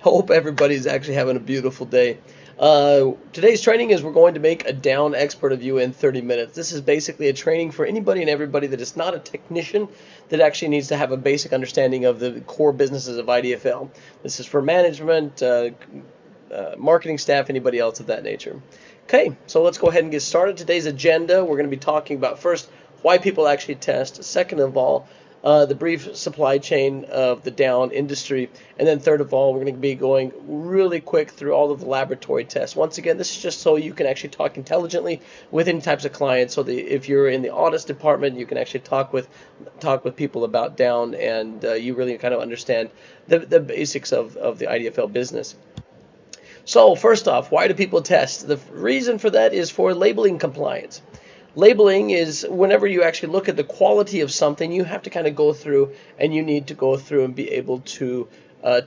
Hope everybody's actually having a beautiful day. Today's training is we're going to make a down expert of you in 30 minutes. This is basically a training for anybody and everybody that is not a technician that actually needs to have a basic understanding of the core businesses of IDFL. This is for management, marketing staff, anybody else of that nature. Okay, so let's go ahead and get started. Today's agenda, we're going to be talking about first why people actually test, second of all, the brief supply chain of the down industry, and then third of all, we're going to be going really quick through all of the laboratory tests. Once again, this is just so you can actually talk intelligently with any types of clients, so that if you're in the audits department, you can actually talk with people about down, and you really kind of understand the basics of the IDFL business. So first off, why do people test? The reason for that is for labeling compliance. Labeling is whenever you actually look at the quality of something, you have to kind of go through, and you need to go through and be able to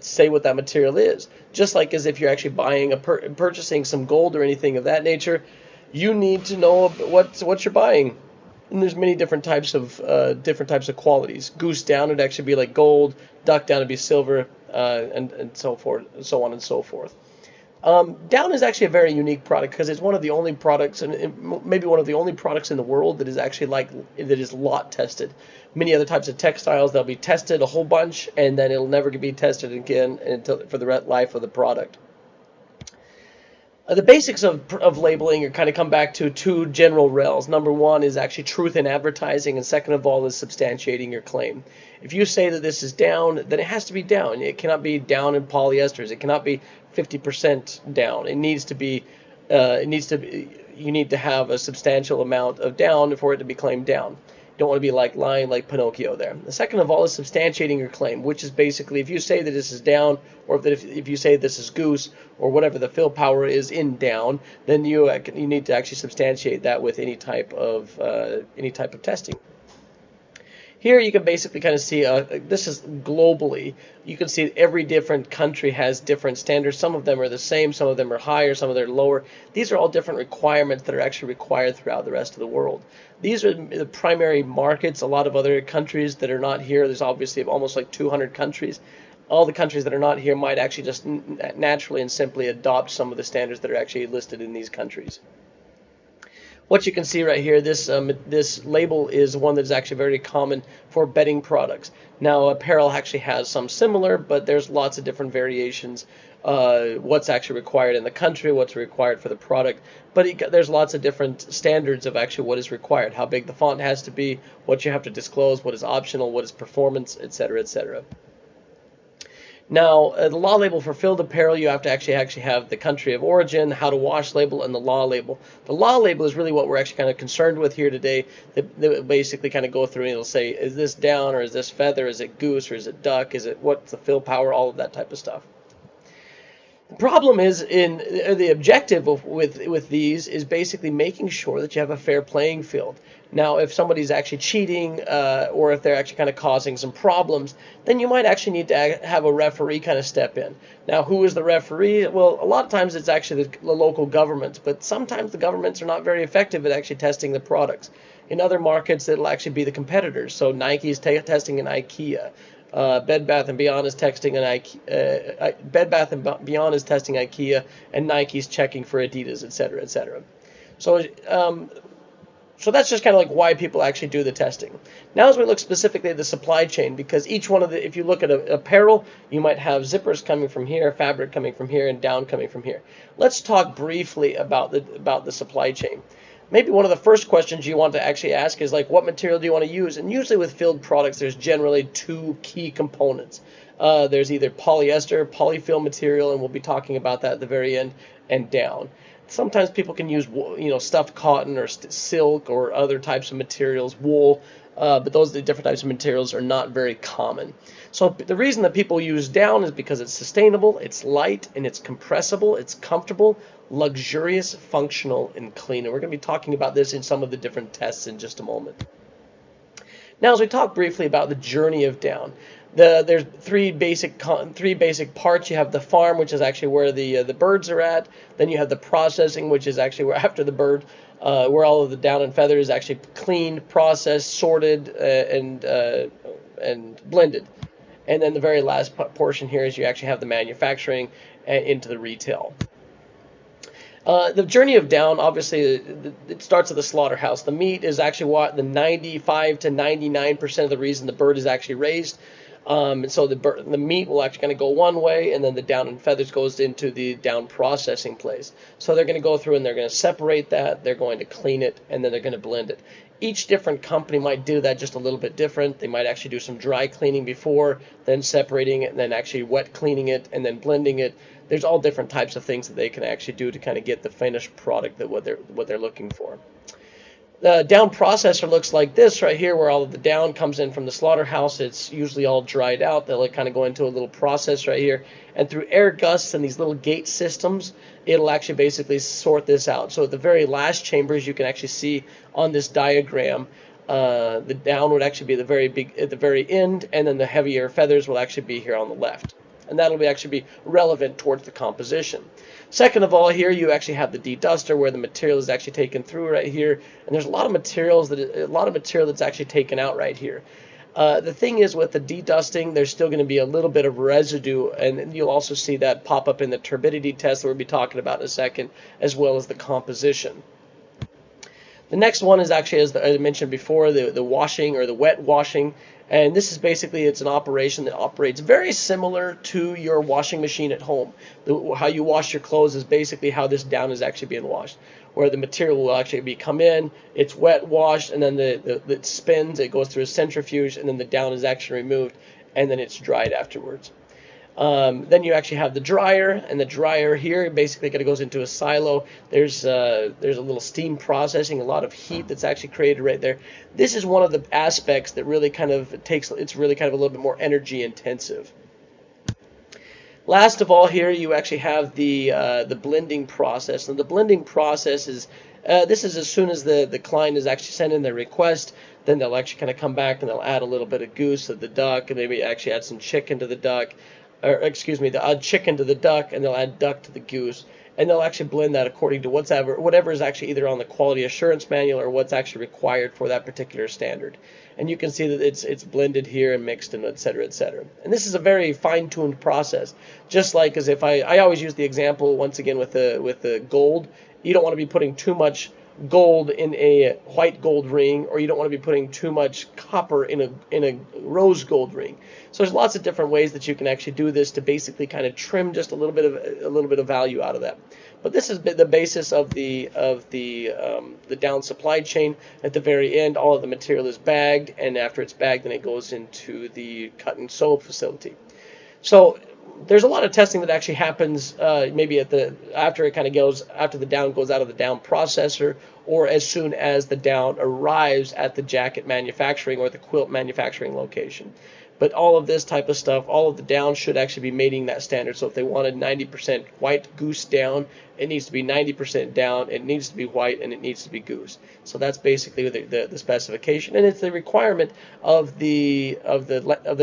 say what that material is. Just like as if you're actually buying purchasing some gold or anything of that nature, you need to know what you're buying. And there's many different types of qualities. Goose down would actually be like gold, duck down would be silver, and so forth, so on and so forth. Down is actually a very unique product because it's one of the only products, and maybe one of the only products in the world that is actually that is lot tested. Many other types of textiles, they'll be tested a whole bunch, and then it'll never be tested again until for the life of the product. The basics of labeling are kind of come back to two general rails. Number one is actually truth in advertising, and second of all is substantiating your claim. If you say that this is down, then it has to be down. It cannot be down in polyesters. It cannot be 50% down. It needs to be. You need to have a substantial amount of down for it to be claimed down. You don't want to be lying like Pinocchio there. The second of all is substantiating your claim, which is basically if you say that this is down, or if you say this is goose, or whatever the fill power is in down, then you need to actually substantiate that with any type of testing. Here you can basically kind of see, this is globally, you can see every different country has different standards. Some of them are the same, some of them are higher, some of them are lower. These are all different requirements that are actually required throughout the rest of the world. These are the primary markets. A lot of other countries that are not here, there's obviously almost like 200 countries. All the countries that are not here might actually just naturally and simply adopt some of the standards that are actually listed in these countries. What you can see right here, this label is one that is actually very common for bedding products. Now, apparel actually has some similar, but there's lots of different variations. What's actually required in the country, what's required for the product, but there's lots of different standards of actually what is required, how big the font has to be, what you have to disclose, what is optional, what is performance, etc., etc. Now, the law label for Filled-Apparel, you have to actually have the country of origin, how to wash label, and the law label. The law label is really what we're actually kind of concerned with here today. They basically kind of go through and it'll say, is this down, or is this feather, is it goose, or is it duck, what's the fill power, all of that type of stuff. The problem is the objective with these is basically making sure that you have a fair playing field. Now, if somebody's actually cheating or if they're actually kind of causing some problems, then you might actually need to have a referee kind of step in. Now, who is the referee? Well, a lot of times it's actually the local governments, but sometimes the governments are not very effective at actually testing the products. In other markets, it'll actually be the competitors. So Nike is testing in IKEA. Bed Bath & Beyond is testing Bed Bath & Beyond is testing IKEA, and Nike's checking for Adidas, etc., etc. So that's just kind of like why people actually do the testing. Now, as we look specifically at the supply chain, because each one of if you look at apparel, you might have zippers coming from here, fabric coming from here, and down coming from here. Let's talk briefly about the supply chain. Maybe one of the first questions you want to actually ask is like, what material do you want to use? And usually with filled products, there's generally two key components. There's either polyester, polyfill material, and we'll be talking about that at the very end, and down. Sometimes people can use, stuffed cotton or silk or other types of materials, wool, but those different types of materials are not very common. So the reason that people use down is because it's sustainable, it's light, and it's compressible, it's comfortable, luxurious, functional, and clean. And we're going to be talking about this in some of the different tests in just a moment. Now, as we talk briefly about the journey of down, there's three basic parts. You have the farm, which is actually where the birds are at. Then you have the processing, which is actually where after the bird, where all of the down and feather is actually cleaned, processed, sorted, and blended. And then the very last portion here is you actually have the manufacturing into the retail. The journey of down, obviously, it starts at the slaughterhouse. The meat is actually what the 95 to 99% of the reason the bird is actually raised. And so the meat will actually kind of go one way, and then the down and feathers goes into the down processing place. So they're going to go through and they're going to separate that, they're going to clean it, and then they're going to blend it. Each different company might do that just a little bit different. They might actually do some dry cleaning before, then separating it, and then actually wet cleaning it, and then blending it. There's all different types of things that they can actually do to kind of get the finished product that what they're looking for. The down processor looks like this right here, where all of the down comes in from the slaughterhouse. It's usually all dried out. They'll kind of go into a little process right here, and through air gusts and these little gate systems, it'll actually basically sort this out. So at the very last chambers, you can actually see on this diagram, the down would actually be at the very end, and then the heavier feathers will actually be here on the left. And that'll actually be relevant towards the composition. Second of all, here you actually have the deduster, where the material is actually taken through right here, and there's a lot of material that's actually taken out right here. The thing is, with the dedusting, there's still going to be a little bit of residue, and you'll also see that pop up in the turbidity test that we'll be talking about in a second, as well as the composition. The next one is actually, as I mentioned before, the washing or the wet washing. And this is basically, it's an operation that operates very similar to your washing machine at home. How you wash your clothes is basically how this down is actually being washed, where the material will actually come in, it's wet washed, and then it spins, it goes through a centrifuge, and then the down is actually removed, and then it's dried afterwards. Then you actually have the dryer, and the dryer here basically kind of goes into a silo. There's a little steam processing, a lot of heat that's actually created right there. This is one of the aspects that really kind of it's really kind of a little bit more energy intensive. Last of all, here you actually have the blending process. And the blending process is this is as soon as the client is actually sent in their request, then they'll actually kind of come back and they'll add a little bit of goose to the duck, and maybe actually add some chicken to the duck. Or excuse me, they'll add chicken to the duck, and they'll add duck to the goose, and they'll actually blend that according to whatever is actually either on the quality assurance manual or what's actually required for that particular standard. And you can see that it's blended here and mixed and et cetera, et cetera. And this is a very fine-tuned process. Just like as if I always use the example once again with the gold. You don't want to be putting too much gold in a white gold ring, or you don't want to be putting too much copper in a rose gold ring. So there's lots of different ways that you can actually do this to basically kind of trim just a little bit of value out of that. But this is the basis of the down supply chain. At the very end, all of the material is bagged, and after it's bagged, then it goes into the cut and sew facility. So there's a lot of testing that actually happens maybe after the down goes out of the down processor, or as soon as the down arrives at the jacket manufacturing or the quilt manufacturing location. But all of this type of stuff, all of the down should actually be meeting that standard. So if they wanted 90% white goose down, it needs to be 90% down, it needs to be white, and it needs to be goose. So that's basically the specification, and it's the requirement of the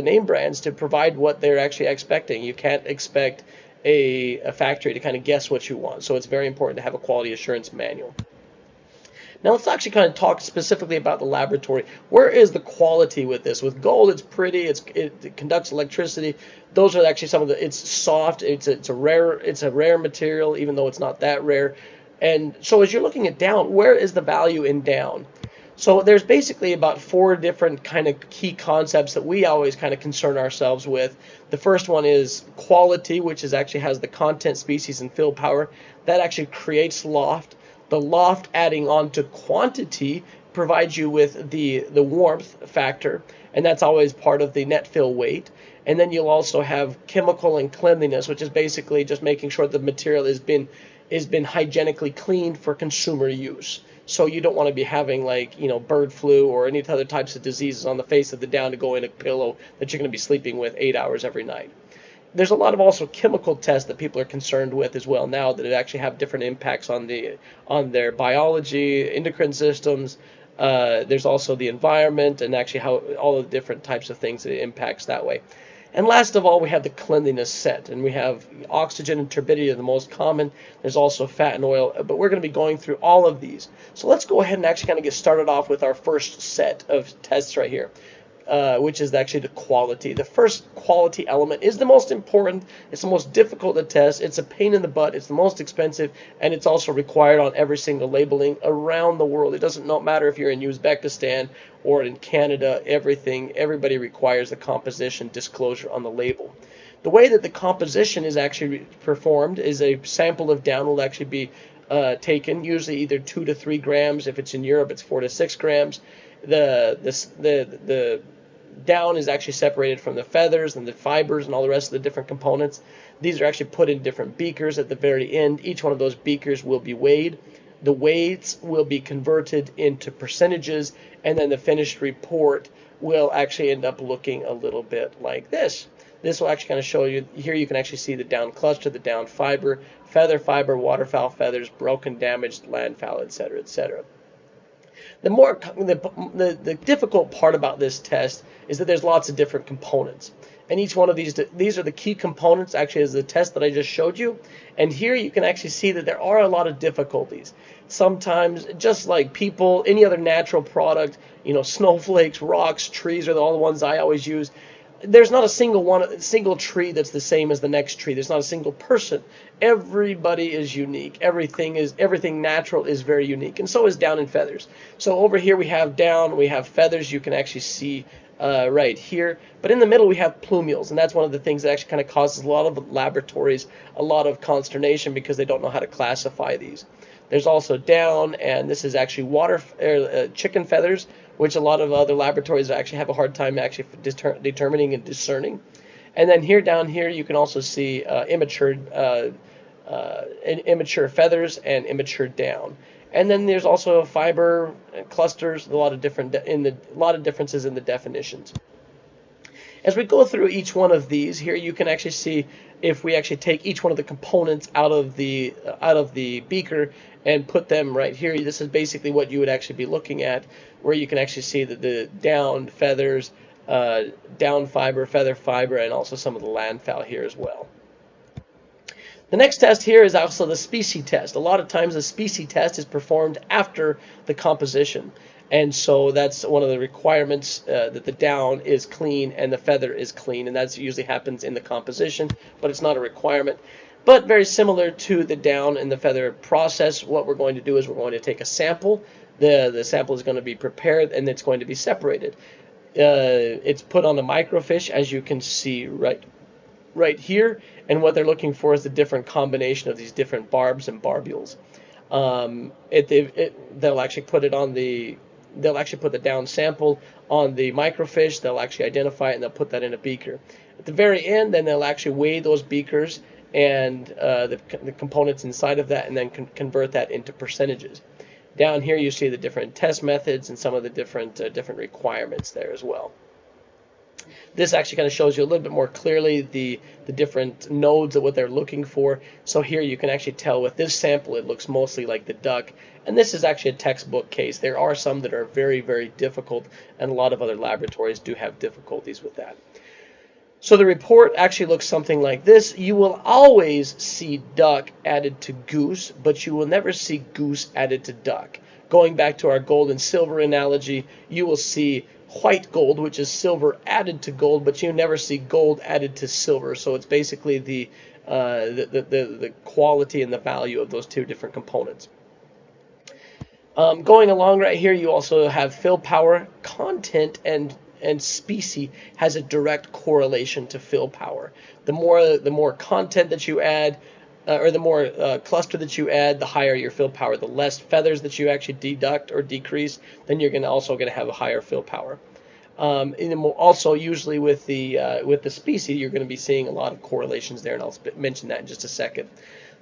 name brands to provide what they're actually expecting. You can't expect a factory to kind of guess what you want. So it's very important to have a quality assurance manual. Now let's actually kind of talk specifically about the laboratory. Where is the quality with this? With gold, it's pretty, it conducts electricity. Those are actually some of it's soft, it's a rare material, even though it's not that rare. And so as you're looking at down, where is the value in down? So there's basically about 4 different kind of key concepts that we always kind of concern ourselves with. The first one is quality, which actually has the content, species, and fill power. That actually creates loft. The loft adding on to quantity provides you with the warmth factor, and that's always part of the net fill weight. And then you'll also have chemical and cleanliness, which is basically just making sure the material has been hygienically cleaned for consumer use. So you don't want to be having bird flu or any other types of diseases on the face of the down to go in a pillow that you're going to be sleeping with 8 hours every night. There's a lot of also chemical tests that people are concerned with as well now that actually have different impacts on their biology, endocrine systems. There's also the environment and actually how all the different types of things that it impacts that way. And last of all, we have the cleanliness set, and we have oxygen and turbidity are the most common. There's also fat and oil, but we're going to be going through all of these. So let's go ahead and actually kind of get started off with our first set of tests right here. which is actually the quality. The first quality element is the most important. It's the most difficult to test. It's a pain in the butt. It's the most expensive, and it's also required on every single labeling around the world. It doesn't matter if you're in Uzbekistan or in Canada. Everybody requires the composition disclosure on the label. The way that the composition is actually performed is a sample of down will actually be taken, usually either 2 to 3 grams. If it's in Europe, it's 4 to 6 grams. The down is actually separated from the feathers and the fibers and all the rest of the different components. These are actually put in different beakers at the very end. Each one of those beakers will be weighed. The weights will be converted into percentages, and then the finished report will actually end up looking a little bit like this. This will actually kind of show you, here you can actually see the down cluster, the down fiber, feather fiber, waterfowl feathers, broken, damaged, landfowl, etc., etc. The difficult part about this test is that there's lots of different components. And each one of these are the key components, actually, is the test that I just showed you. And here you can actually see that there are a lot of difficulties. Sometimes, just like people, any other natural product, snowflakes, rocks, trees are all the ones I always use. There's not a single tree that's the same as the next tree. There's not a single person. Everybody is unique. Everything natural is very unique, and so is down and feathers. So over here we have down, we have feathers. You can actually see right here. But in the middle we have plumule, and that's one of the things that actually kind of causes a lot of laboratories a lot of consternation because they don't know how to classify these. There's also down, and this is actually chicken feathers, which a lot of other laboratories actually have a hard time actually determining and discerning. And then down here you can also see immature feathers and immature down. And then there's also fiber clusters, a lot of differences in the definitions. As we go through each one of these, here you can actually see if we actually take each one of the components out of the beaker and put them right here. This is basically what you would actually be looking at, where you can actually see that the down feathers, down fiber, feather fiber, and also some of the landfowl here as well. The next test here is also the specie test. A lot of times the specie test is performed after the composition. And so that's one of the requirements, that the down is clean and the feather is clean, and that usually happens in the composition, but it's not a requirement. But very similar to the down and the feather process, what we're going to do is we're going to take a sample. The sample is going to be prepared and it's going to be separated. It's put on a microfiche, as you can see right here, and what they're looking for is the different combination of these different barbs and barbules. They'll actually put the down sample on the microfiche. They'll actually identify it and they'll put that in a beaker. At the very end, then they'll actually weigh those beakers and the components inside of that, and then convert that into percentages. Down here you see the different test methods and some of the different requirements there as well. This actually kind of shows you a little bit more clearly the different nodes of what they're looking for. So here you can actually tell with this sample it looks mostly like the duck, and this is actually a textbook case. There are some that are very, very difficult, and a lot of other laboratories do have difficulties with that. So the report actually looks something like this. You will always see duck added to goose, but you will never see goose added to duck. Going back to our gold and silver analogy, you will see white gold, which is silver added to gold, but you never see gold added to silver. So it's basically the quality and the value of those two different components. Going along right here, you also have fill power. Content and specie has a direct correlation to fill power. The more content that you add, or the more cluster that you add, the higher your fill power. The less feathers that you actually deduct or decrease, then you're also going to have a higher fill power. And also, usually with the specie, you're going to be seeing a lot of correlations there, and I'll mention that in just a second.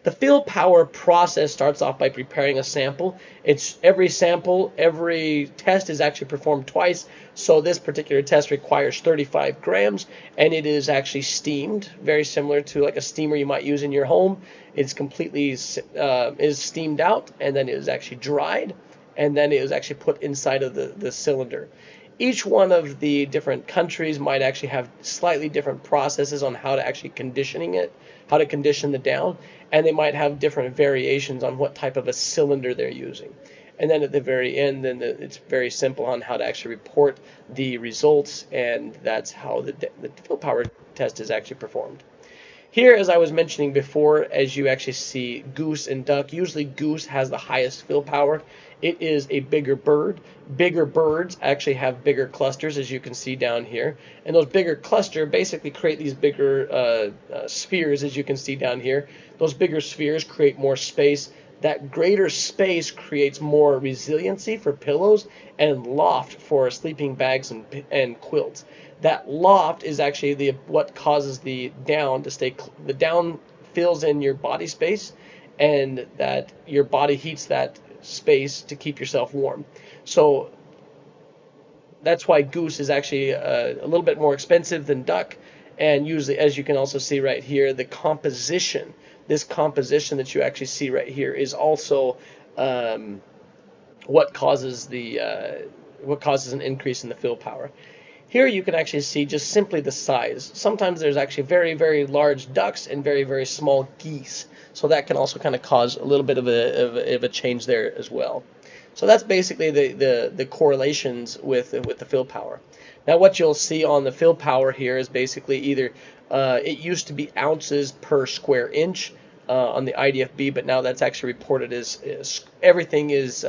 The fill power process starts off by preparing a sample. Every test is actually performed twice. So this particular test requires 35 grams, and it is actually steamed, very similar to like a steamer you might use in your home. It's completely is steamed out, and then it is actually dried, and then it is actually put inside of the cylinder. Each one of the different countries might actually have slightly different processes on how to actually how to condition the down, and they might have different variations on what type of a cylinder they're using. And then at the very end, it's very simple on how to actually report the results, and that's how the fill power test is actually performed. Here, as I was mentioning before, as you actually see goose and duck, usually goose has the highest fill power. It is a bigger bird. Bigger birds actually have bigger clusters, as you can see down here. And those bigger clusters basically create these bigger spheres, as you can see down here. Those bigger spheres create more space. That greater space creates more resiliency for pillows and loft for sleeping bags and quilts. That loft is actually what causes the down to stay. The down fills in your body space, and that your body heats that space to keep yourself warm. So that's why goose is actually a little bit more expensive than duck. And usually, as you can also see right here, the composition, this composition that you actually see right here is also what causes an increase in the fill power. Here you can actually see just simply the size. Sometimes there's actually very, very large ducks and very, very small geese. So that can also kind of cause a little bit of a change there as well. So that's basically the correlations with the fill power. Now what you'll see on the fill power here is basically either it used to be ounces per square inch on the IDFB, but now that's actually reported as everything is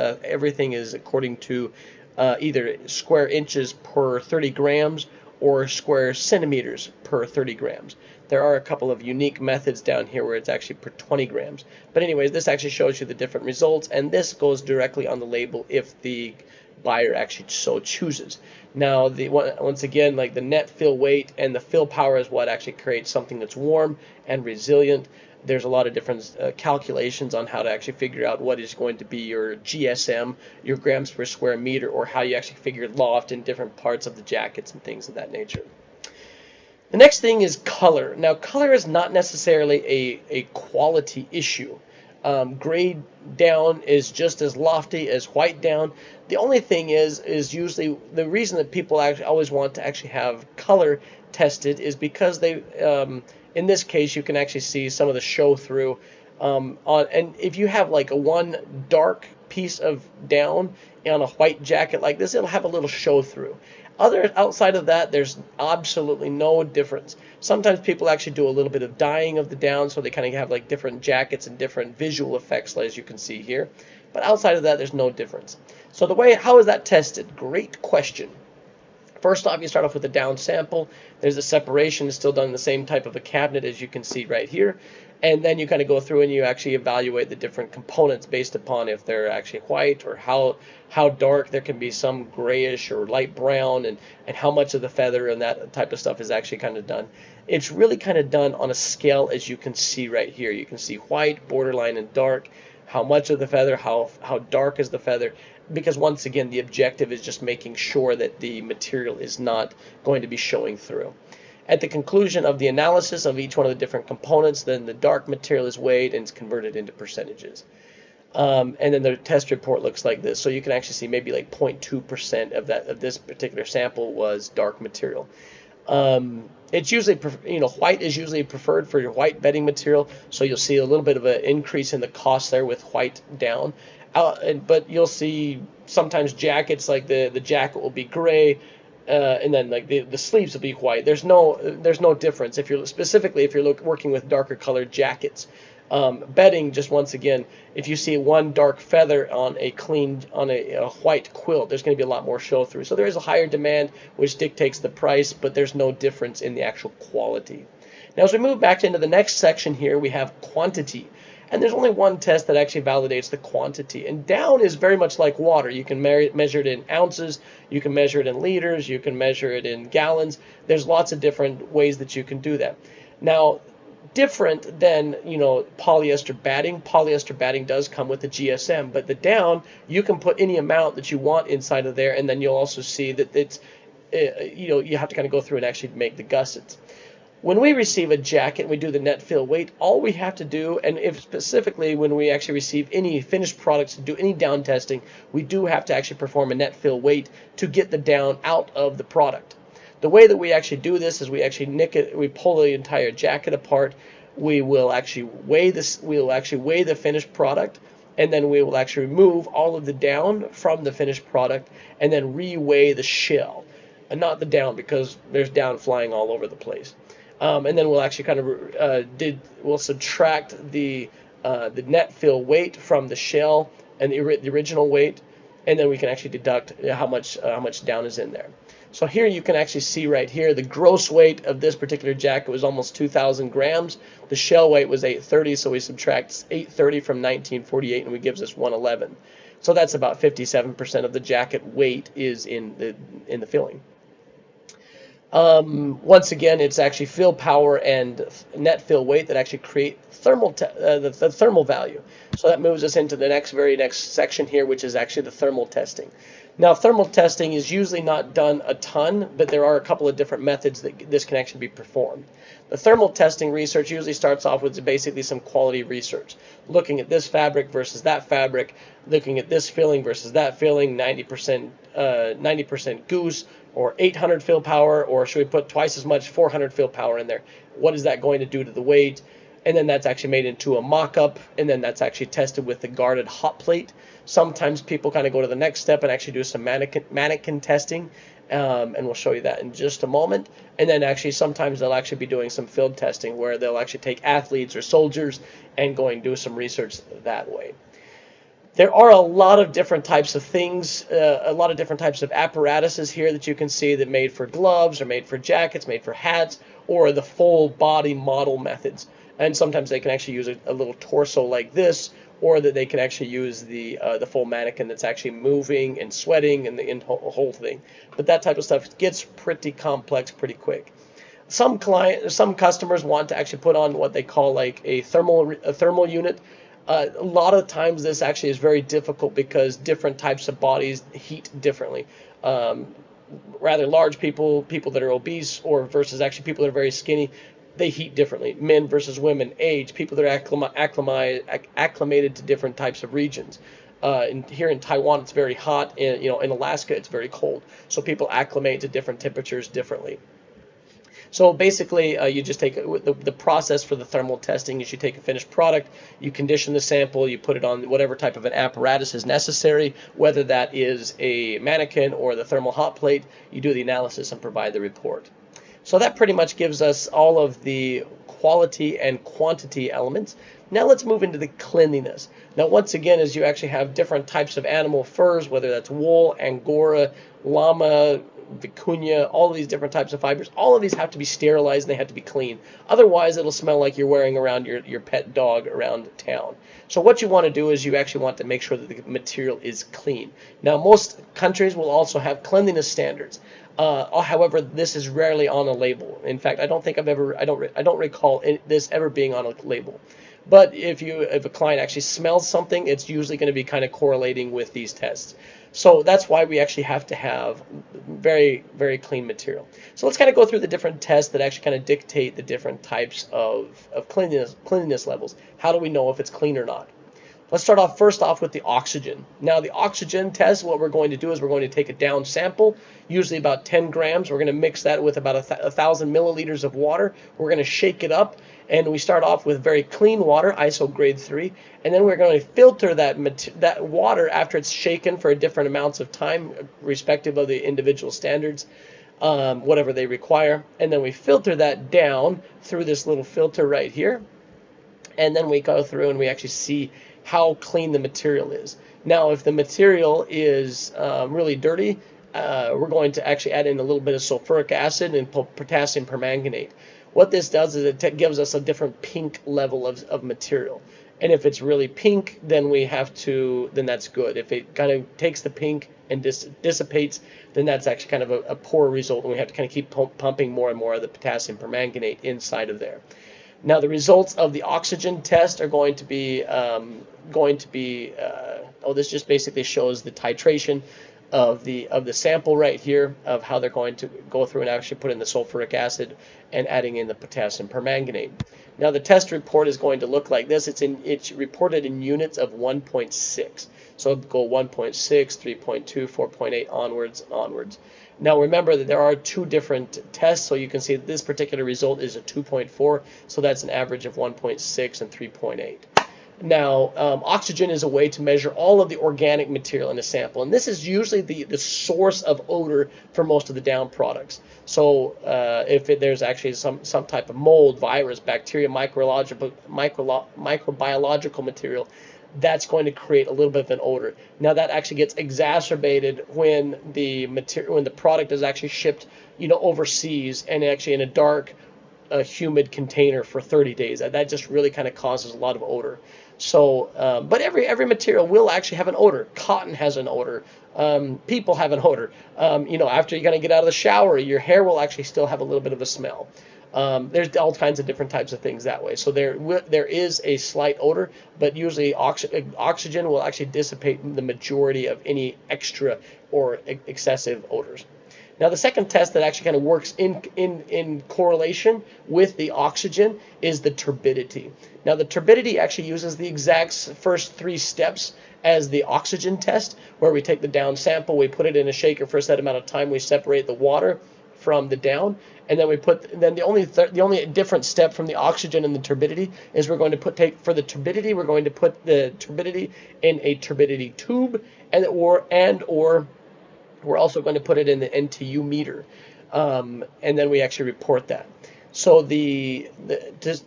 according to either square inches per 30 grams or square centimeters per 30 grams. There are a couple of unique methods down here where it's actually per 20 grams. But anyways, this actually shows you the different results, and this goes directly on the label if the buyer actually so chooses. Now, once again, like the net fill weight and the fill power is what actually creates something that's warm and resilient. There's a lot of different calculations on how to actually figure out what is going to be your GSM, your grams per square meter, or how you actually figure loft in different parts of the jackets and things of that nature. The next thing is color. Now, color is not necessarily a quality issue. Gray down is just as lofty as white down. The only thing is usually the reason that people actually always want to actually have color tested is because they in this case you can actually see some of the show through and if you have like a one dark piece of down on a white jacket like this, it'll have a little show through. Outside of that, there's absolutely no difference. Sometimes people actually do a little bit of dyeing of the down, so they kind of have like different jackets and different visual effects, as you can see here. But outside of that, there's no difference. So how is that tested? Great question. First off, you start off with a down sample. There's a separation. It's still done in the same type of a cabinet as you can see right here. And then you kind of go through and you actually evaluate the different components based upon if they're actually white or how dark. There can be some grayish or light brown, and how much of the feather and that type of stuff is actually kind of done. It's really kind of done on a scale as you can see right here. You can see white, borderline, and dark. How much of the feather, how dark is the feather, because once again the objective is just making sure that the material is not going to be showing through. At the conclusion of the analysis of each one of the different components, then the dark material is weighed and is converted into percentages. And then the test report looks like this. So you can actually see maybe like 0.2% of this particular sample was dark material. It's usually, white is usually preferred for your white bedding material, so you'll see a little bit of an increase in the cost there with white down. But you'll see sometimes jackets, like the jacket will be gray, and then like the sleeves will be white. There's no difference if you're working with darker colored jackets. Bedding, just once again, if you see one dark feather on a white quilt, there's going to be a lot more show through. So there is a higher demand, which dictates the price, but there's no difference in the actual quality. Now, as we move back into the next section here, we have quantity. And there's only one test that actually validates the quantity. And down is very much like water. You can measure it in ounces, you can measure it in liters, you can measure it in gallons. There's lots of different ways that you can do that. Now, different than polyester batting. Polyester batting does come with a GSM, but the down, you can put any amount that you want inside of there, and then you'll also see that it's you have to kind of go through and actually make the gussets. When we receive a jacket, we do the net fill weight. All we have to do, and if specifically when we actually receive any finished products to do any down testing, we do have to actually perform a net fill weight to get the down out of the product. The way that we actually do this is we actually nick it, we pull the entire jacket apart. We will actually weigh this. We will actually weigh the finished product, and then we will actually remove all of the down from the finished product and then re-weigh the shell, and not the down, because there's down flying all over the place. And then we'll actually kind of we'll subtract the net fill weight from the shell and the original weight, and then we can actually deduct how much down is in there. So here you can actually see right here the gross weight of this particular jacket was almost 2,000 grams. The shell weight was 830, so we subtract 830 from 1948, and we gives us 111. So that's about 57% of the jacket weight is in the filling. Once again, it's actually fill power and net fill weight that actually create the thermal value. So that moves us into the very next section here, which is actually the thermal testing. Now, thermal testing is usually not done a ton, but there are a couple of different methods that this can actually be performed. The thermal testing research usually starts off with basically some quality research, looking at this fabric versus that fabric, looking at this filling versus that filling, 90% goose, or 800 fill power, or should we put twice as much, 400 fill power in there? What is that going to do to the weight? And then that's actually made into a mock-up, and then that's actually tested with the guarded hot plate. Sometimes people kind of go to the next step and actually do some mannequin testing, and we'll show you that in just a moment. And then actually sometimes they'll actually be doing some field testing where they'll actually take athletes or soldiers and go and do some research that way. There are a lot of different types of things, a lot of different types of apparatuses here that you can see that made for gloves or made for jackets, made for hats, or the full body model methods. And sometimes they can actually use a little torso like this, or that they can actually use the full mannequin that's actually moving and sweating and the whole thing. But that type of stuff gets pretty complex pretty quick. Some customers want to actually put on what they call like a thermal unit. A lot of times this actually is very difficult because different types of bodies heat differently. Rather large people that are obese, or versus actually people that are very skinny, they heat differently. Men versus women, age, people that are acclimated to different types of regions. Here in Taiwan, it's very hot. In Alaska, it's very cold. So people acclimate to different temperatures differently. So basically, you just take the process for the thermal testing is you take a finished product, you condition the sample, you put it on whatever type of an apparatus is necessary, whether that is a mannequin or the thermal hot plate, you do the analysis and provide the report. So that pretty much gives us all of the quality and quantity elements. Now let's move into the cleanliness. Now once again, as you actually have different types of animal furs, whether that's wool, angora, llama, vicuña, all of these different types of fibers, all of these have to be sterilized and they have to be clean. Otherwise, it'll smell like you're wearing around your pet dog around town. So what you want to do is you actually want to make sure that the material is clean. Now most countries will also have cleanliness standards. However, this is rarely on a label. In fact, I don't recall this ever being on a label. But if a client actually smells something, it's usually going to be kind of correlating with these tests. So that's why we actually have to have very, very clean material. So let's kind of go through the different tests that actually kind of dictate the different types of cleanliness levels. How do we know if it's clean or not? Let's start off first off with the oxygen. Now the oxygen test, what we're going to do is we're going to take a down sample, usually about 10 grams. We're going to mix that with about 1,000 milliliters of water. We're going to shake it up, and we start off with very clean water, ISO grade 3, and then we're going to filter that water after it's shaken for different amounts of time, respective of the individual standards, whatever they require. And then we filter that down through this little filter right here, and then we go through and we actually see how clean the material is. Now, if the material is really dirty, we're going to actually add in a little bit of sulfuric acid and potassium permanganate. What this does is it gives us a different pink level of material. And if it's really pink, then then that's good. If it kind of takes the pink and dissipates, then that's actually kind of a poor result, and we have to kind of keep pumping more and more of the potassium permanganate inside of there. Now the results of the oxygen test are going to be this just basically shows the titration of the sample right here, of how they're going to go through and actually put in the sulfuric acid and adding in the potassium permanganate. Now the test report is going to look like this. It's reported in units of 1.6. So go 1.6, 3.2, 4.8 onwards. Now remember that there are two different tests, so you can see that this particular result is a 2.4, so that's an average of 1.6 and 3.8. Now, oxygen is a way to measure all of the organic material in a sample, and this is usually the source of odor for most of the down products. So if there's actually some type of mold, virus, bacteria, microbiological material, that's going to create a little bit of an odor. Now that actually gets exacerbated when the product is actually shipped, overseas and actually in a dark, humid container for 30 days. That just really kind of causes a lot of odor. So, but every material will actually have an odor. Cotton has an odor. People have an odor. After you're going to get out of the shower, your hair will actually still have a little bit of a smell. There's all kinds of different types of things that way. So there is a slight odor, but usually oxygen will actually dissipate the majority of any extra or excessive odors. Now, the second test that actually kind of works in correlation with the oxygen is the turbidity. Now, the turbidity actually uses the exact first 3 steps as the oxygen test, where we take the down sample, we put it in a shaker for a set amount of time, we separate the water from the down, and then the only different step from the oxygen and the turbidity is we're going to put the turbidity in a turbidity tube, or we're also going to put it in the NTU meter, and then we actually report that. So to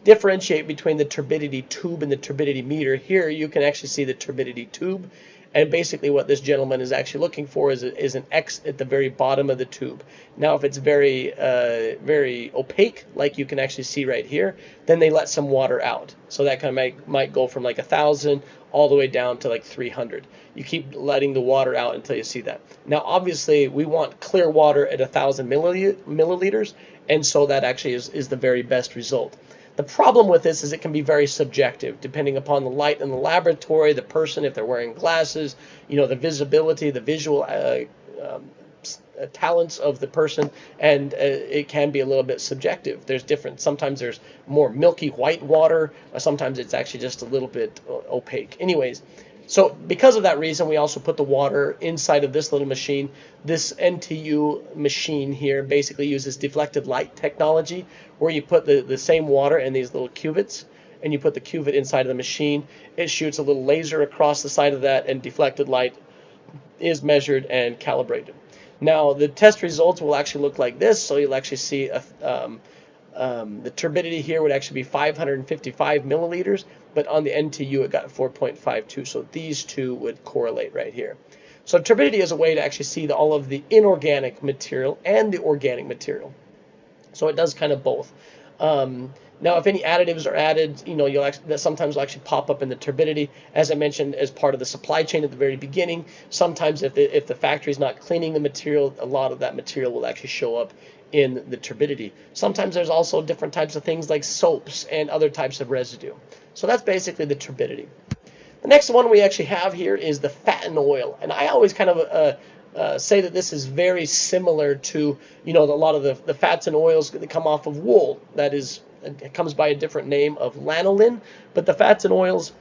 differentiate between the turbidity tube and the turbidity meter, here you can actually see the turbidity tube, and basically what this gentleman is actually looking for is an X at the very bottom of the tube. Now, if it's very opaque, like you can actually see right here, then they let some water out. So that kind of might go from like 1,000 all the way down to like 300. You keep letting the water out until you see that. Now, obviously, we want clear water at 1,000 milliliters, and so that actually is the very best result. The problem with this is it can be very subjective, depending upon the light in the laboratory, the person, if they're wearing glasses, the visibility, the visual talents of the person, and it can be a little bit subjective. Sometimes there's more milky white water, sometimes it's actually just a little bit opaque. Anyways, so because of that reason, we also put the water inside of this little machine. This NTU machine here basically uses deflected light technology, where you put the same water in these little cuvettes, and you put the cuvette inside of the machine. It shoots a little laser across the side of that, and deflected light is measured and calibrated. Now, the test results will actually look like this. So you'll actually see the turbidity here would actually be 555 milliliters, but on the NTU it got 4.52. So these two would correlate right here. So turbidity is a way to actually see all of the inorganic material and the organic material. So it does kind of both. Now, if any additives are added, that sometimes will actually pop up in the turbidity, as I mentioned, as part of the supply chain at the very beginning. Sometimes if the factory is not cleaning the material, a lot of that material will actually show up in the turbidity. Sometimes there's also different types of things like soaps and other types of residue. So that's basically the turbidity. The next one we actually have here is the fat and oil, and I always kind of say that this is very similar to a lot of the fats and oils that come off of wool. It comes by a different name of lanolin, but the fats and oils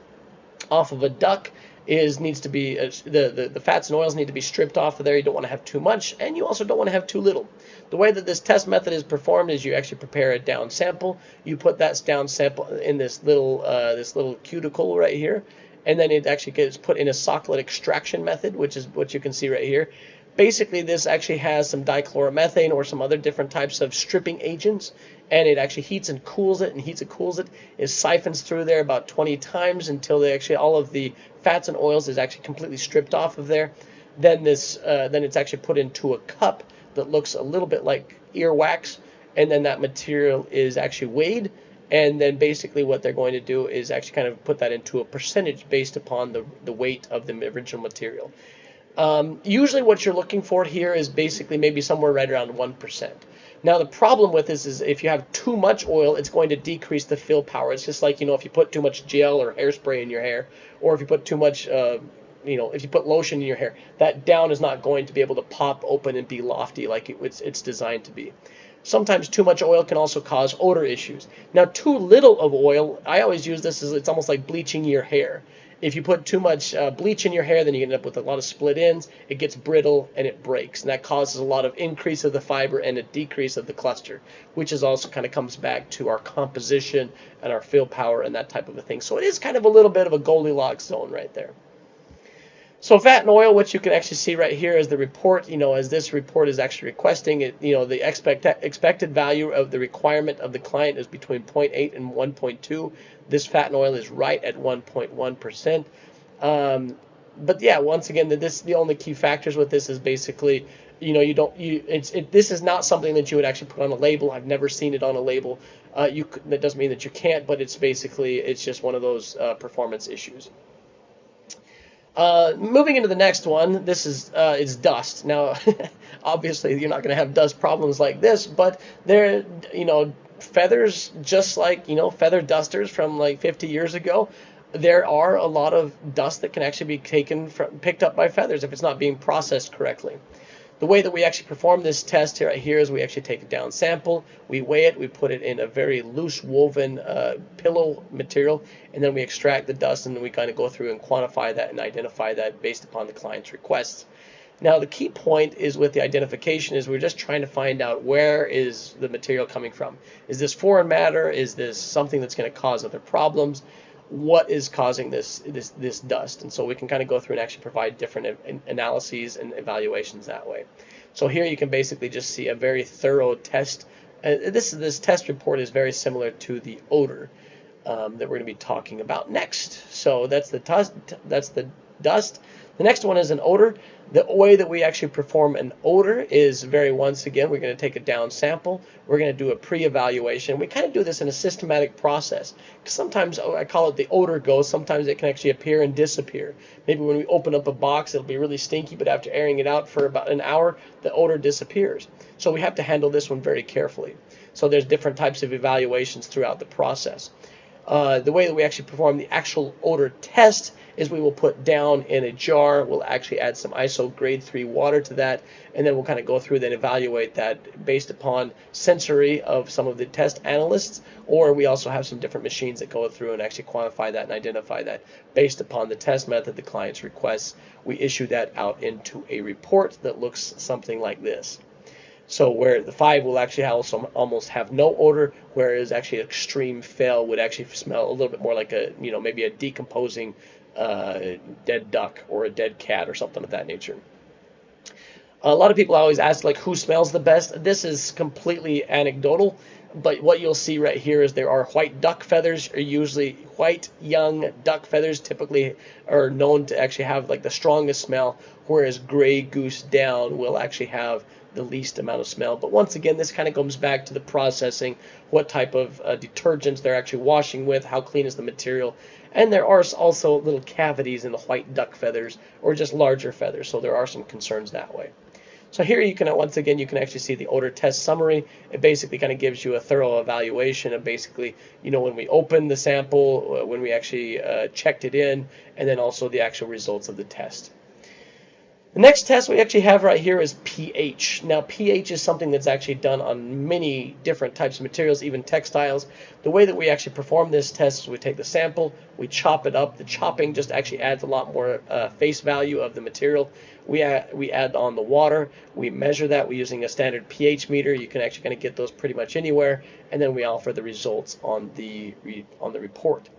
off of a duck needs to be the fats and oils need to be stripped off of there. You don't want to have too much, and you also don't want to have too little. The way that this test method is performed is you actually prepare a down sample. You put that down sample in this little cuticle right here, and then it actually gets put in a socklet extraction method, which is what you can see right here. Basically, this actually has some dichloromethane or some other different types of stripping agents, and it actually heats and cools it, and heats and cools it. It siphons through there about 20 times until all of the fats and oils is actually completely stripped off of there. Then it's actually put into a cup that looks a little bit like earwax, and then that material is actually weighed, and then basically what they're going to do is actually kind of put that into a percentage based upon the weight of the original material. Usually what you're looking for here is basically maybe somewhere right around 1%. Now, the problem with this is if you have too much oil, it's going to decrease the fill power. It's just like, if you put too much gel or hairspray in your hair, or if you put too much, if you put lotion in your hair, that down is not going to be able to pop open and be lofty like it's designed to be. Sometimes too much oil can also cause odor issues. Now, too little of oil, I always use this as it's almost like bleaching your hair. If you put too much bleach in your hair, then you end up with a lot of split ends. It gets brittle and it breaks, and that causes a lot of increase of the fiber and a decrease of the cluster, which is also kind of comes back to our composition and our fill power and that type of a thing. So it is kind of a little bit of a Goldilocks zone right there. So fat and oil, what you can actually see right here is the report, as this report is actually requesting it, the expected value of the requirement of the client is between 0.8 and 1.2. This fat and oil is right at 1.1%. But yeah, once again, the only key factors with this is basically, this is not something that you would actually put on a label. I've never seen it on a label. That doesn't mean that you can't, but it's just one of those performance issues. Moving into the next one, this is dust. Now, obviously, you're not going to have dust problems like this, but there, feathers, just like, feather dusters from like 50 years ago, there are a lot of dust that can actually be picked up by feathers if it's not being processed correctly. The way that we actually perform this test right here is we actually take a down sample, we weigh it, we put it in a very loose woven pillow material, and then we extract the dust, and then we kind of go through and quantify that and identify that based upon the client's requests. Now, the key point is with the identification is we're just trying to find out where is the material coming from. Is this foreign matter? Is this something that's going to cause other problems? What is causing this dust? And so we can kind of go through and actually provide different analyses and evaluations that way. So here you can basically just see a very thorough test. This test report is very similar to the odor that we're going to be talking about next. So that's the dust. The next one is an odor. The way that we actually perform an odor is once again, we're going to take a down sample. We're going to do a pre-evaluation. We kind of do this in a systematic process. Because sometimes, I call it the odor ghost. Sometimes it can actually appear and disappear. Maybe when we open up a box, it'll be really stinky, but after airing it out for about an hour, the odor disappears. So we have to handle this one very carefully. So there's different types of evaluations throughout the process. The way that we actually perform the actual odor test is we will put down in a jar. We'll actually add some ISO grade 3 water to that, and then we'll kind of go through and evaluate that based upon sensory of some of the test analysts, or we also have some different machines that go through and actually quantify that and identify that based upon the test method the client's requests. We issue that out into a report that looks something like this. So where the 5 will actually also almost have no odor, whereas actually extreme fail would actually smell a little bit more like maybe a decomposing dead duck or a dead cat or something of that nature. A lot of people always ask who smells the best. This is completely anecdotal, but what you'll see right here is there are white duck feathers, or usually white young duck feathers typically are known to actually have the strongest smell, whereas gray goose down will actually have the least amount of smell. But once again, this kind of comes back to the processing, what type of detergents they're actually washing with, how clean is the material, and there are also little cavities in the white duck feathers or just larger feathers, so there are some concerns that way. So here you can, once again, you can actually see the odor test summary. It basically kind of gives you a thorough evaluation of basically, when we opened the sample, when we actually checked it in, and then also the actual results of the test. The next test we actually have right here is pH. Now, pH is something that's actually done on many different types of materials, even textiles. The way that we actually perform this test is we take the sample, we chop it up. The chopping just actually adds a lot more face value of the material. We add on the water. We measure that. We're using a standard pH meter. You can actually kind of get those pretty much anywhere, and then we offer the results on the report.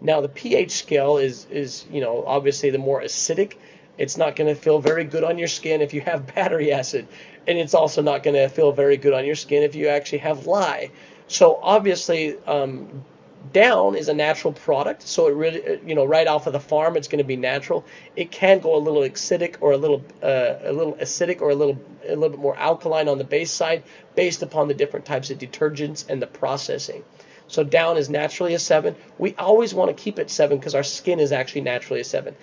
Now, the pH scale is obviously the more acidic, it's not going to feel very good on your skin if you have battery acid, and it's also not going to feel very good on your skin if you actually have lye. So obviously, down is a natural product, so it really, right off of the farm, it's going to be natural. It can go a little acidic or a little acidic or a little bit more alkaline on the base side, based upon the different types of detergents and the processing. So down is naturally a 7. We always want to keep it 7 because our skin is actually naturally a 7.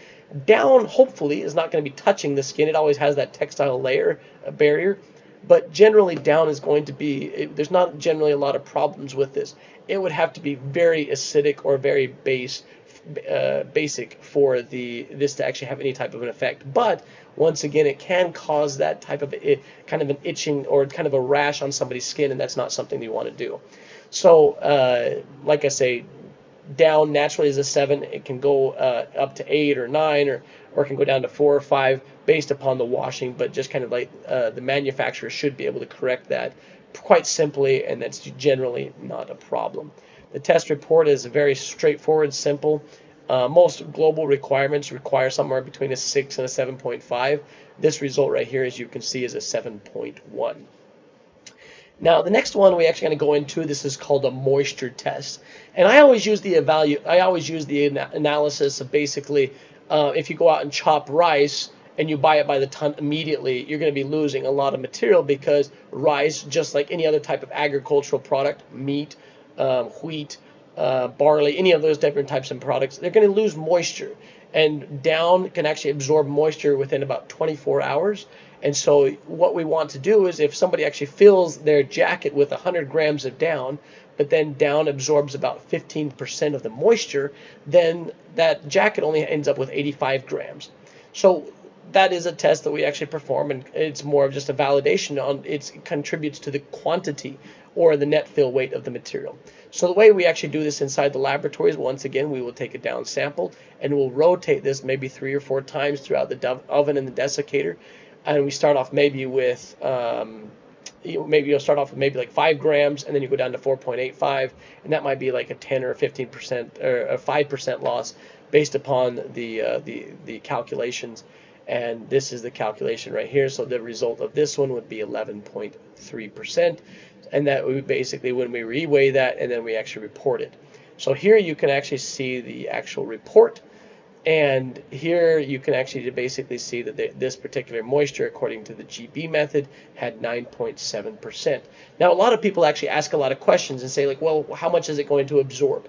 Down, hopefully, is not going to be touching the skin. It always has that textile layer, barrier. But generally, down is going to be, there's not generally a lot of problems with this. It would have to be very acidic or very basic for this to actually have any type of an effect. But once again, it can cause that type of kind of an itching or kind of a rash on somebody's skin, and that's not something you want to do. So, like I say, down naturally is a 7. It can go up to 8 or 9, or it can go down to 4 or 5 based upon the washing, but just kind of like the manufacturer should be able to correct that quite simply, and that's generally not a problem. The test report is very straightforward, simple. Most global requirements require somewhere between a 6 and a 7.5. This result right here, as you can see, is a 7.1. Now, the next one we actually going to go into, this is called a moisture test. And I always use the analysis of basically if you go out and chop rice and you buy it by the ton immediately, you're going to be losing a lot of material, because rice, just like any other type of agricultural product, meat, wheat, barley, any of those different types of products, they're going to lose moisture. And down can actually absorb moisture within about 24 hours. And so what we want to do is, if somebody actually fills their jacket with 100 grams of down, but then down absorbs about 15% of the moisture, then that jacket only ends up with 85 grams. So that is a test that we actually perform, and it's more of just a validation on it contributes to the quantity or the net fill weight of the material. So the way we actually do this inside the laboratory is, once again, we will take a down sample and we'll rotate this maybe 3 or 4 times throughout the oven and the desiccator. And we start off maybe with maybe you'll start off with maybe like 5 grams, and then you go down to 4.85, and that might be like a 10 or 15% or a 5% loss based upon the calculations. And this is the calculation right here. So the result of this one would be 11.3%, and that would basically when we reweigh that and then we actually report it. So here you can actually see the actual report. And here you can actually basically see that this particular moisture, according to the GB method, had 9.7%. Now, a lot of people actually ask a lot of questions and say, like, well, how much is it going to absorb?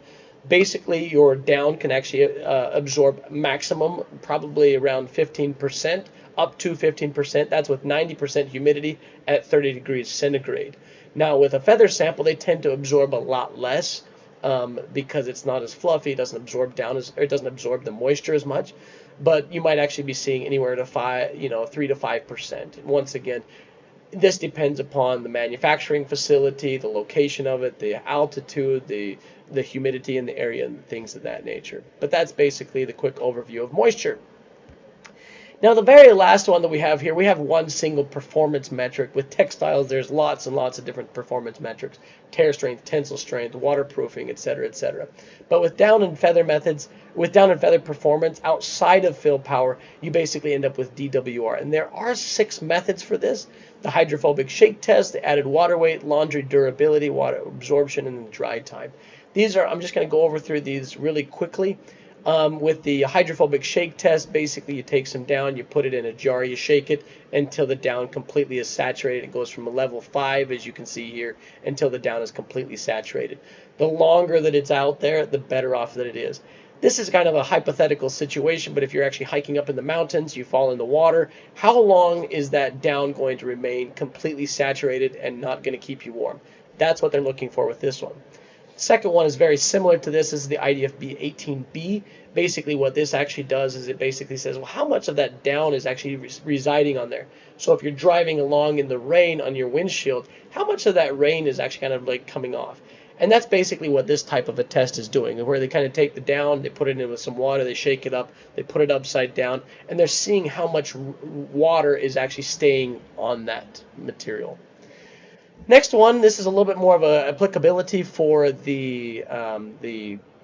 Basically, your down can actually absorb maximum, probably around 15%, up to 15%. That's with 90% humidity at 30 degrees centigrade. Now, with a feather sample, they tend to absorb a lot less. Because it's not as fluffy, it doesn't absorb it doesn't absorb the moisture as much, but you might actually be seeing anywhere to 3 to 5%. Once again, this depends upon the manufacturing facility, the location of it, the altitude, the humidity in the area, and things of that nature. But that's basically the quick overview of moisture. Now, the very last one that we have here, we have one single performance metric. With textiles, there's lots and lots of different performance metrics: tear strength, tensile strength, waterproofing, etc., etc. But with down and feather methods, with down and feather performance outside of fill power, you basically end up with DWR. And there are 6 methods for this: the hydrophobic shake test, the added water weight, laundry durability, water absorption, and the dry time. I'm just going to go over through these really quickly. With the hydrophobic shake test, basically you take some down, you put it in a jar, you shake it until the down completely is saturated. It goes from a level 5, as you can see here, until the down is completely saturated. The longer that it's out there, the better off that it is. This is kind of a hypothetical situation, but if you're actually hiking up in the mountains, you fall in the water, how long is that down going to remain completely saturated and not going to keep you warm? That's what they're looking for with this one. Second one is very similar to this. This is the IDFB 18B. Basically what this actually does is it basically says, well, how much of that down is actually residing on there? So if you're driving along in the rain on your windshield, how much of that rain is actually kind of like coming off? And that's basically what this type of a test is doing, where they kind of take the down, they put it in with some water, they shake it up, they put it upside down, and they're seeing how much water is actually staying on that material. Next one, this is a little bit more of a applicability for the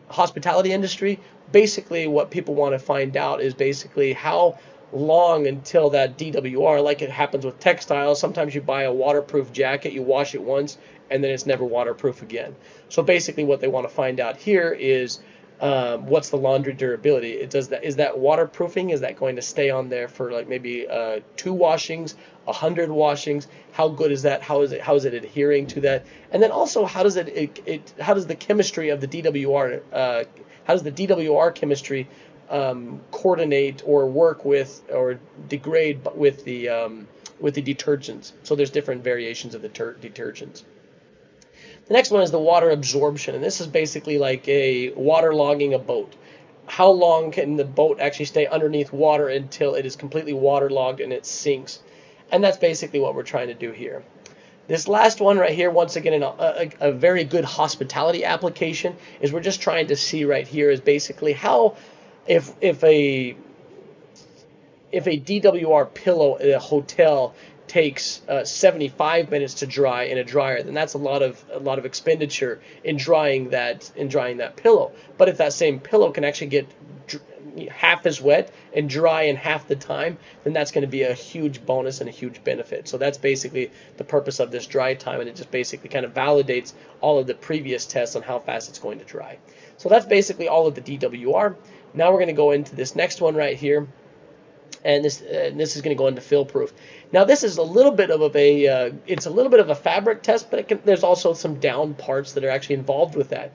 hospitality industry. Basically, what people want to find out is basically how long until that DWR, like it happens with textiles. Sometimes you buy a waterproof jacket, you wash it once, and then it's never waterproof again. So basically what they want to find out here is what's the laundry durability? Is that waterproofing? Is that going to stay on there for like maybe 2 washings, 100 washings? How good is that? How is it adhering to that? And then also, how does the chemistry of the DWR how does the DWR chemistry coordinate or work with or degrade with the detergents? So there's different variations of the detergents. The next one is the water absorption, and this is basically like a waterlogging a boat. How long can the boat actually stay underneath water until it is completely waterlogged and it sinks? And that's basically what we're trying to do here. This last one right here, once again, a very good hospitality application, is we're just trying to see right here is basically how, if a DWR pillow at a hotel takes 75 minutes to dry in a dryer, then that's a lot of expenditure in drying that pillow. But if that same pillow can actually get half as wet and dry in half the time, then that's going to be a huge bonus and a huge benefit. So that's basically the purpose of this dry time, and it just basically kind of validates all of the previous tests on how fast it's going to dry. So that's basically all of the DWR. Now we're going to go into this next one right here, and this is going to go into fill-proof. Now this is a little bit of a fabric test, but there's also some down parts that are actually involved with that.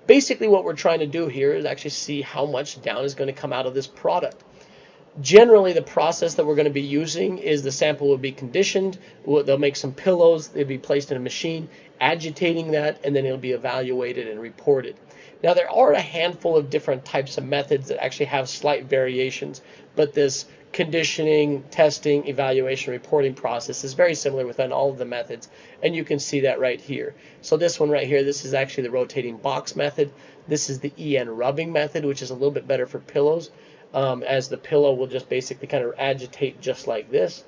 Basically what we're trying to do here is actually see how much down is going to come out of this product. Generally, the process that we're going to be using is the sample will be conditioned, they'll make some pillows, they'll be placed in a machine, agitating that, and then it'll be evaluated and reported. Now there are a handful of different types of methods that actually have slight variations, but this conditioning, testing, evaluation, reporting process is very similar within all of the methods, and you can see that right here. So this one right here, this is actually the rotating box method. This is the EN rubbing method, which is a little bit better for pillows, as the pillow will just basically kind of agitate just like this.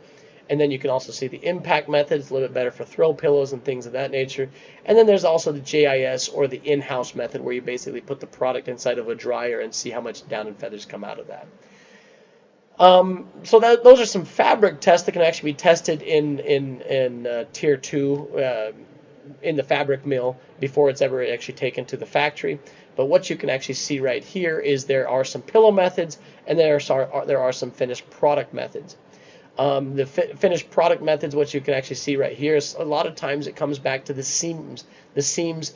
And then you can also see the impact method. It's a little bit better for throw pillows and things of that nature. And then there's also the JIS, or the in-house method, where you basically put the product inside of a dryer and see how much down and feathers come out of that. So those are some fabric tests that can actually be tested in tier 2 in the fabric mill before it's ever actually taken to the factory. But what you can actually see right here is there are some pillow methods, and there are some finished product methods. The finished product methods, what you can actually see right here is a lot of times it comes back to the seams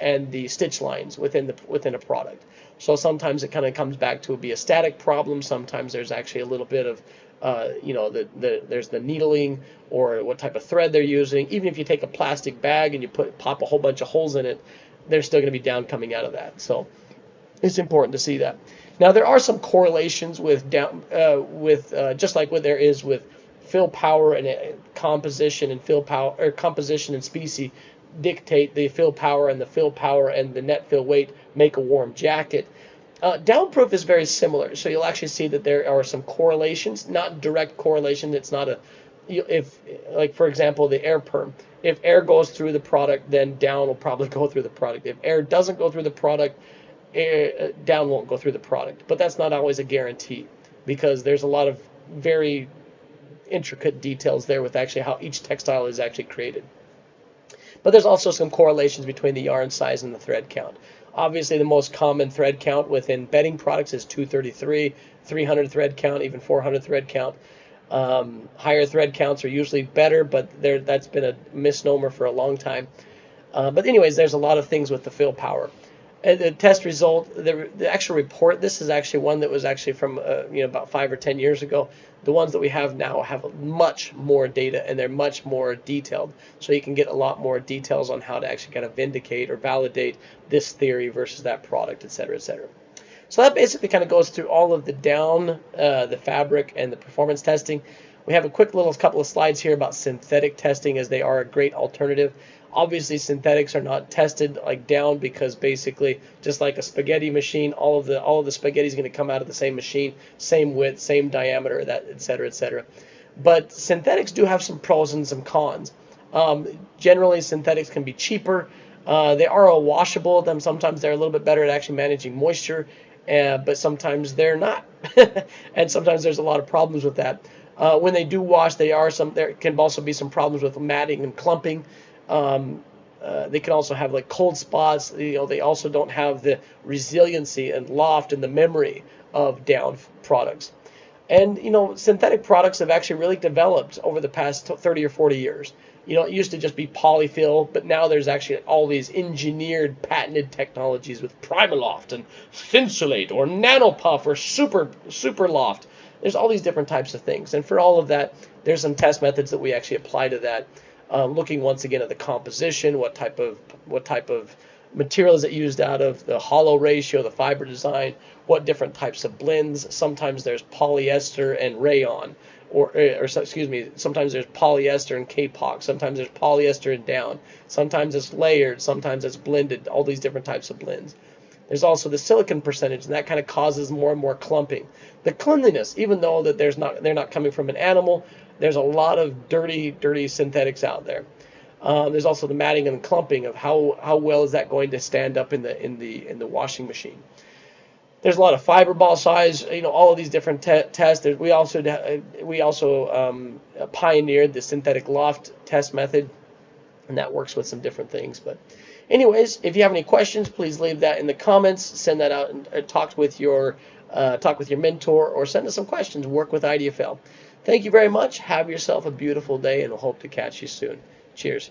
and the stitch lines within a product. So sometimes it kind of comes back to be a static problem. Sometimes there's actually a little bit of there's the needling or what type of thread they're using. Even if you take a plastic bag and you pop a whole bunch of holes in it, there's still going to be down coming out of that. So it's important to see that. Now there are some correlations with down just like what there is with fill power and composition, and fill power, or composition and species dictate the fill power, and the fill power and the net fill weight make a warm jacket. Downproof is very similar, so you'll actually see that there are some correlations, not direct correlation. It's not like for example the air perm. If air goes through the product, then down will probably go through the product. If air doesn't go through the product, down won't go through the product. But that's not always a guarantee, because there's a lot of very intricate details there with actually how each textile is actually created. But there's also some correlations between the yarn size and the thread count. Obviously, the most common thread count within bedding products is 233, 300 thread count, even 400 thread count. Higher thread counts are usually better, but that's been a misnomer for a long time. But anyways, there's a lot of things with the fill power. And the test result, the actual report, this is actually one that was actually from about 5 or 10 years ago. The ones that we have now have much more data, and they're much more detailed. So you can get a lot more details on how to actually kind of vindicate or validate this theory versus that product, et cetera, et cetera. So that basically kind of goes through all of the down, the fabric, and the performance testing. We have a quick little couple of slides here about synthetic testing, as they are a great alternative. Obviously, synthetics are not tested like down, because basically, just like a spaghetti machine, all of the spaghetti is going to come out of the same machine, same width, same diameter, that et cetera, et cetera. But synthetics do have some pros and some cons. Generally, synthetics can be cheaper. They are all washable. Sometimes they're a little bit better at actually managing moisture, but sometimes they're not. And sometimes there's a lot of problems with that. When they do wash, there can also be some problems with matting and clumping. They can also have like cold spots. They also don't have the resiliency and loft and the memory of down products. And synthetic products have actually really developed over the past 30 or 40 years. It used to just be polyfill, but now there's actually all these engineered, patented technologies with Primaloft and Thinsulate or Nanopuff or Super Loft. There's all these different types of things, and for all of that, there's some test methods that we actually apply to that. Looking once again at the composition, what type of material is it used out of, the hollow ratio, the fiber design, what different types of blends. Sometimes there's polyester and rayon, excuse me, sometimes there's polyester and kapok, sometimes there's polyester and down, sometimes it's layered, sometimes it's blended, all these different types of blends. There's also the silicon percentage, and that kind of causes more and more clumping. The cleanliness, even though that they're not coming from an animal, there's a lot of dirty synthetics out there. There's also the matting and clumping of how well is that going to stand up in the washing machine. There's a lot of fiber ball size, all of these different tests. We also pioneered the synthetic loft test method, and that works with some different things. But anyways, if you have any questions, please leave that in the comments. Send that out and talk with your mentor, or send us some questions. Work with IDFL. Thank you very much. Have yourself a beautiful day, and we'll hope to catch you soon. Cheers.